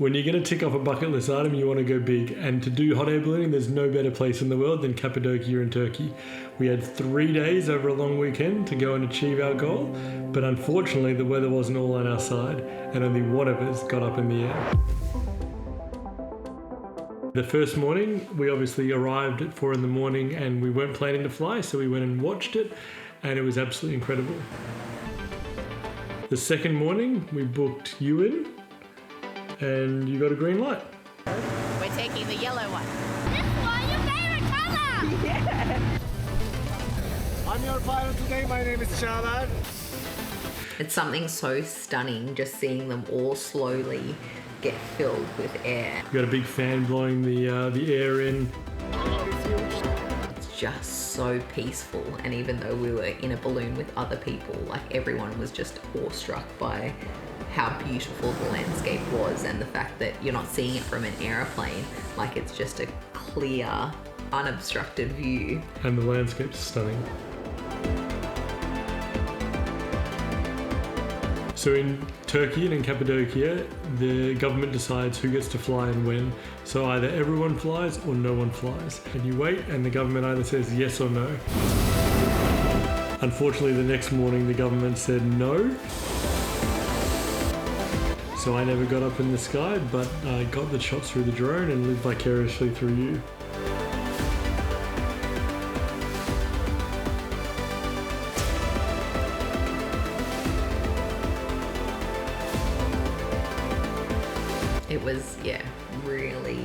When you're going to tick off a bucket list item, you want to go big. And to do hot air ballooning, there's no better place in the world than Cappadocia in Turkey. We had 3 days over a long weekend to go and achieve our goal, but unfortunately the weather wasn't all on our side and only one of us got up in the air. The first morning, we obviously arrived at 4 in the morning and we weren't planning to fly, so we went and watched it, and it was absolutely incredible. The second morning, we booked you in, and you got a green light. We're taking the yellow one. This one, your favorite color! Yeah! I'm your pilot today, my name is Çağlar. It's something so stunning just seeing them all slowly get filled with air. You got a big fan blowing the air in. It's just so peaceful, and even though we were in a balloon with other people, like everyone was just awestruck by how beautiful the landscape was and the fact that you're not seeing it from an aeroplane, like it's just a clear, unobstructed view. And the landscape's stunning. So in Turkey and in Cappadocia, the government decides who gets to fly and when. So either everyone flies or no one flies. And you wait and the government either says yes or no. Unfortunately, the next morning the government said no. So I never got up in the sky, but I got the shots through the drone and lived vicariously through you. It was, yeah, really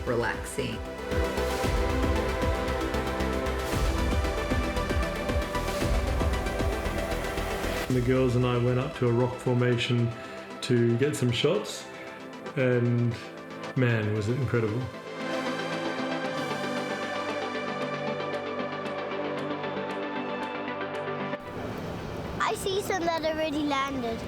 relaxing. The girls and I went up to a rock formation to get some shots, and man, was it incredible. I see some that already landed.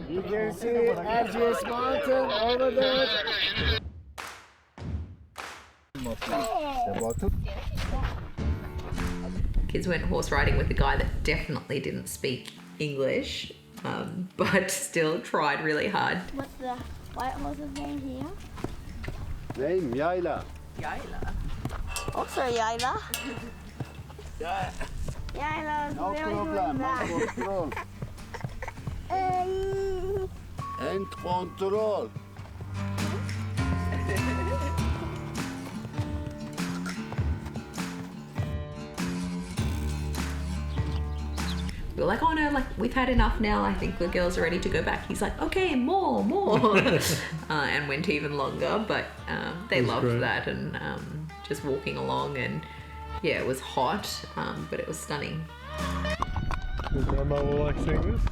You can see adventurous mountain over there. Kids went horse riding with a guy that definitely didn't speak English, but still tried really hard. What's the white horse's name here? Name Yayla. Yayla. Also Yayla. Yeah. Yayla's No very problem. good. Control. And control. We were like, oh no, like we've had enough now. I think the girls are ready to go back. He's like, okay, more. And went even longer, but they loved great. that, and just walking along, and yeah, it was hot, but it was stunning. Does Grandma like seeing this?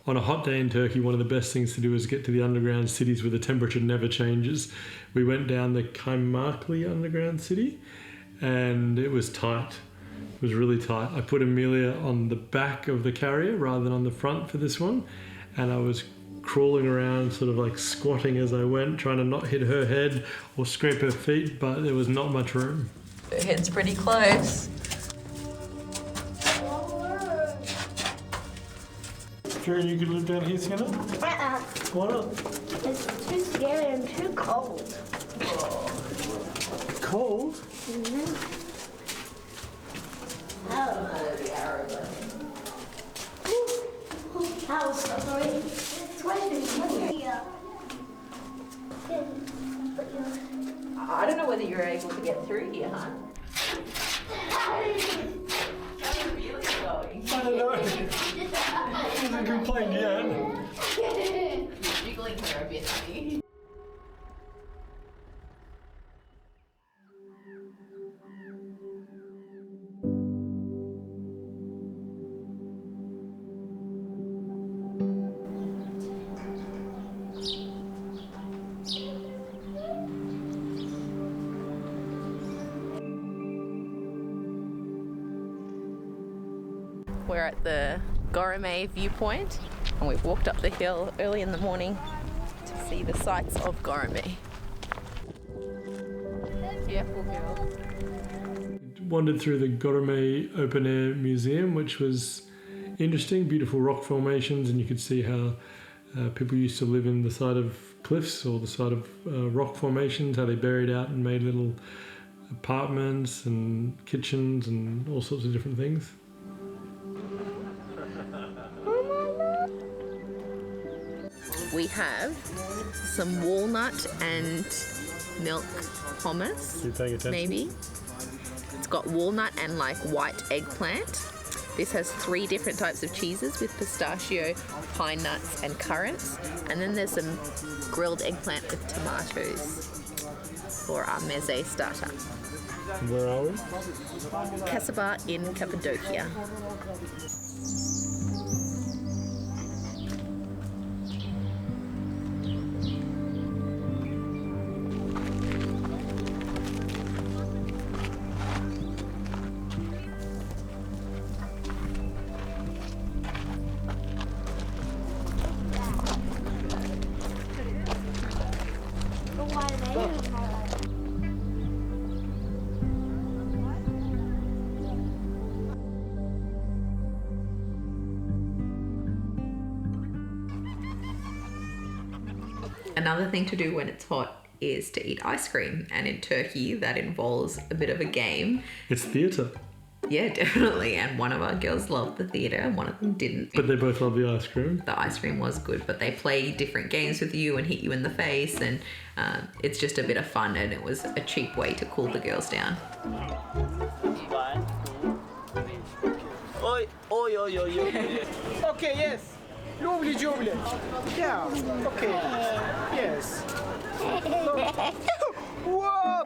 On a hot day in Turkey, one of the best things to do is get to the underground cities where the temperature never changes. We went down the Kaymakli underground city and it was tight. It was really tight. I put Amelia on the back of the carrier rather than on the front for this one, and I was crawling around, sort of like squatting as I went, trying to not hit her head or scrape her feet, but there was not much room. Her head's pretty close. Karen, you could live down here, Sienna? Why not? It's too scary and too cold. Cold? That was slippery. It's way too slippery. I don't know whether you're able to get through here, huh? I don't know. She hasn't complained yet. Jiggling her a bit, honey. We're at the Gourmet viewpoint and we've walked up the hill early in the morning to see the sights of Gourmet. Careful, girl. Wandered through the Gourmet Open Air Museum, which was interesting, beautiful rock formations, and you could see how people used to live in the side of cliffs or the side of rock formations, how they buried out and made little apartments and kitchens and all sorts of different things. We have some walnut and milk hummus, You paying attention? maybe. It's got walnut and like white eggplant. This has 3 different types of cheeses with pistachio, pine nuts and currants. And then there's some grilled eggplant with tomatoes for our meze starter. Where are we? Cassava in Cappadocia. Another thing to do when it's hot is to eat ice cream, and in Turkey that involves a bit of a game. It's theatre. Yeah, definitely. And one of our girls loved the theatre and one of them didn't. But they both love the ice cream. The ice cream was good, but they play different games with you and hit you in the face, and it's just a bit of fun, and it was a cheap way to cool the girls down. 1, 2, 3. Oi, oi, oi, oi, oi. Okay, yes. Lovely jubbly. Yeah, okay. Yes. Whoa!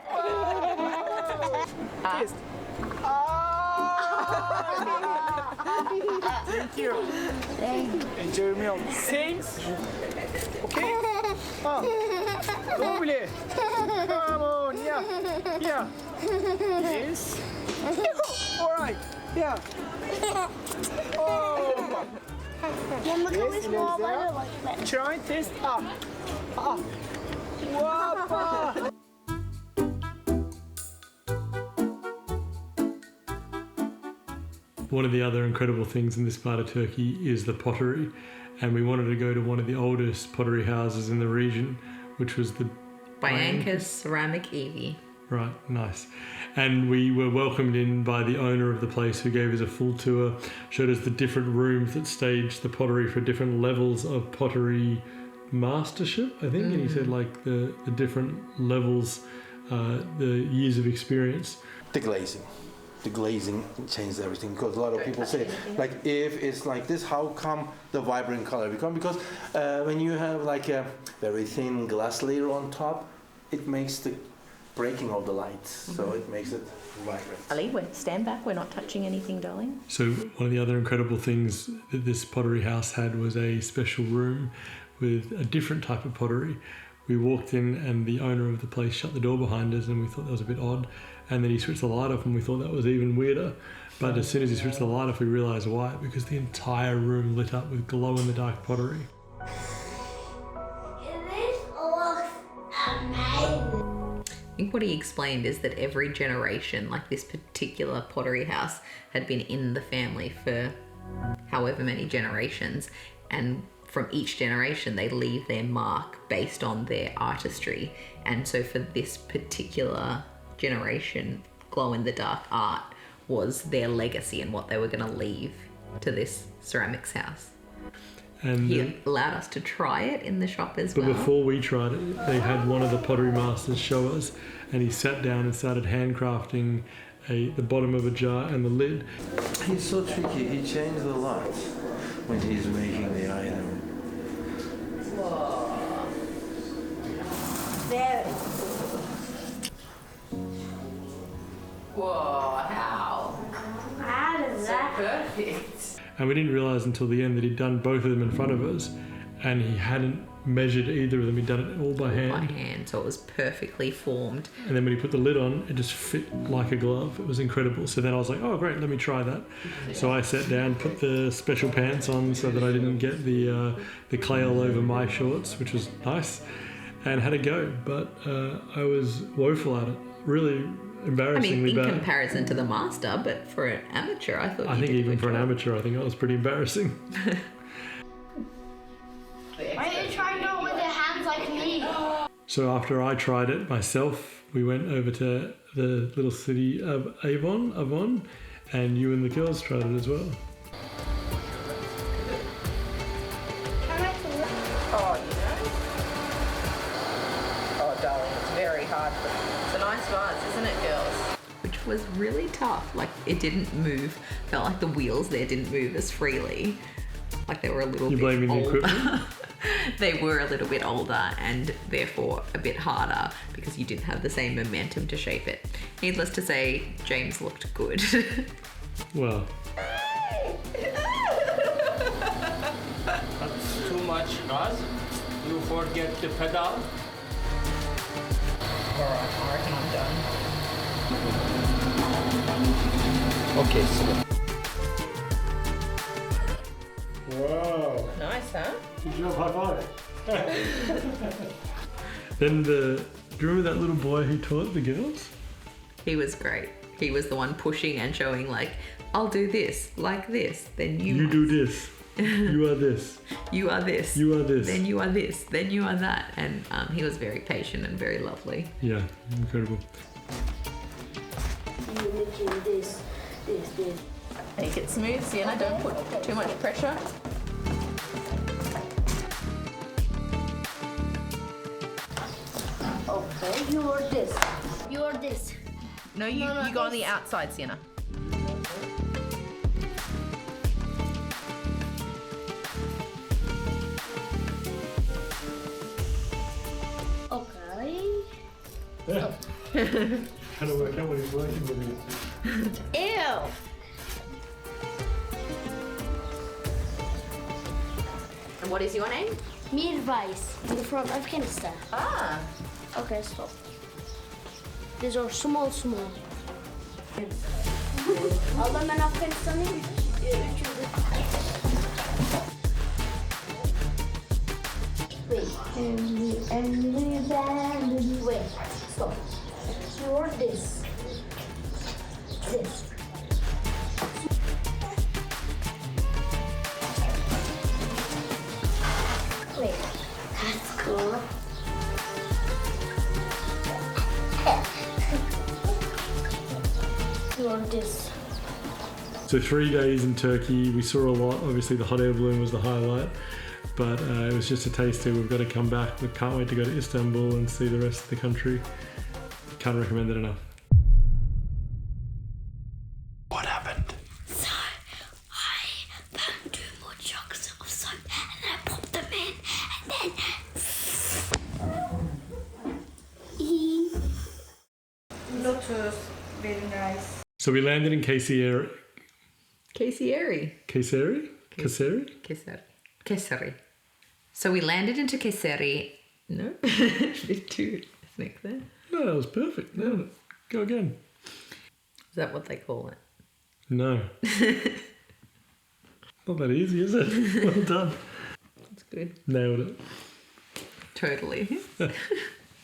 Yes. Thank you. Enjoy your meal. Thanks. Okay? Lovely. Come on, yeah. Yeah. Yes. All right. Yeah. Oh. Yes, let's try this up. Whoa. One of the other incredible things in this part of Turkey is the pottery, and we wanted to go to one of the oldest pottery houses in the region, which was the Bianca's Ceramic Evie. Right, nice. And we were welcomed in by the owner of the place, who gave us a full tour, showed us the different rooms that staged the pottery for different levels of pottery mastership, I think. And he said like the different levels, the years of experience. The glazing changed everything, because a lot of people say, like, if it's like this, how come the vibrant color become? Because when you have like a very thin glass layer on top, it makes the breaking of the lights, so it makes it vibrant. Ali, stand back. We're not touching anything, darling. So one of the other incredible things that this pottery house had was a special room with a different type of pottery. We walked in and the owner of the place shut the door behind us, and we thought that was a bit odd. And then he switched the light off and we thought that was even weirder. But as soon as he switched the light off, we realised why, because the entire room lit up with glow-in-the-dark pottery. This looks amazing. I think what he explained is that every generation, like this particular pottery house, had been in the family for however many generations, and from each generation they leave their mark based on their artistry. And so for this particular generation, glow-in-the-dark art was their legacy and what they were going to leave to this ceramics house. And He allowed us to try it in the shop as but well. before we tried it, they had one of the pottery masters show us, and he sat down and started handcrafting the bottom of a jar and the lid. He's so tricky, he changed a lot when he's making the item. Very. Whoa, how? How does that? Perfect. And we didn't realise until the end that he'd done both of them in front of us, and he hadn't measured either of them. He'd done it all by hand. By hand, so it was perfectly formed. And then when he put the lid on, it just fit like a glove. It was incredible. So then I was like, oh, great, let me try that. So I sat down, put the special pants on so that I didn't get the clay all over my shorts, which was nice, and had a go. But I was woeful at it. Really embarrassingly bad. Comparison to the master, but for an amateur, I thought I think even for an amateur, I think I was pretty embarrassing. Why don't you try and do it with your hands like me? So after I tried it myself, we went over to the little city of Avon, and you and the girls tried it as well. Oh, you know? Oh, darling, it's very hard, but it's a nice vase, isn't it, girls? Which was really tough. Like, it didn't move. Felt like the wheels there didn't move as freely. Like they were a little bit blaming the older. equipment? They were a little bit older and therefore a bit harder because you didn't have the same momentum to shape it. Needless to say, James looked good. Well, That's too much, Roz. You forget the pedal. Alright, I reckon I'm done. Okay, so. wow. Nice, huh? Good job, high five. Then do you remember that little boy who taught the girls? He was great. He was the one pushing and showing like, I'll do this, like this, then you do this. You are this. You are this. You are this. Then you are this. Then you are that. And he was very patient and very lovely. Yeah, incredible. You're making this. Make it smooth, Sienna. Don't put too much pressure. Okay, you're this. You're this. No, you go on the outside, Sienna. Okay. Trying to work out what he's working with. Ew. And what is your name? Mirvais. I'm from Afghanistan. Ah. Okay, stop. These are small. Adam ben Afganistan'ın Wait. Wait. Stop. You're this. This. Wait. That's cool. You're this. So 3 days in Turkey, we saw a lot. Obviously the hot air balloon was the highlight, but it was just a taster. We've got to come back. We can't wait to go to Istanbul and see the rest of the country. Can't recommend it enough. What happened? So I found 2 more jugs of soap and I popped them in and then Lotus. Very nice. So we landed in Kayseri. Kayseri. Kayseri? Kayseri? Kayseri. So we landed into Kayseri. No? Bit too ethnic there. No, that was perfect. No, go again. Is that what they call it? No. Not that easy, is it? Well done. That's good. Nailed it. Totally.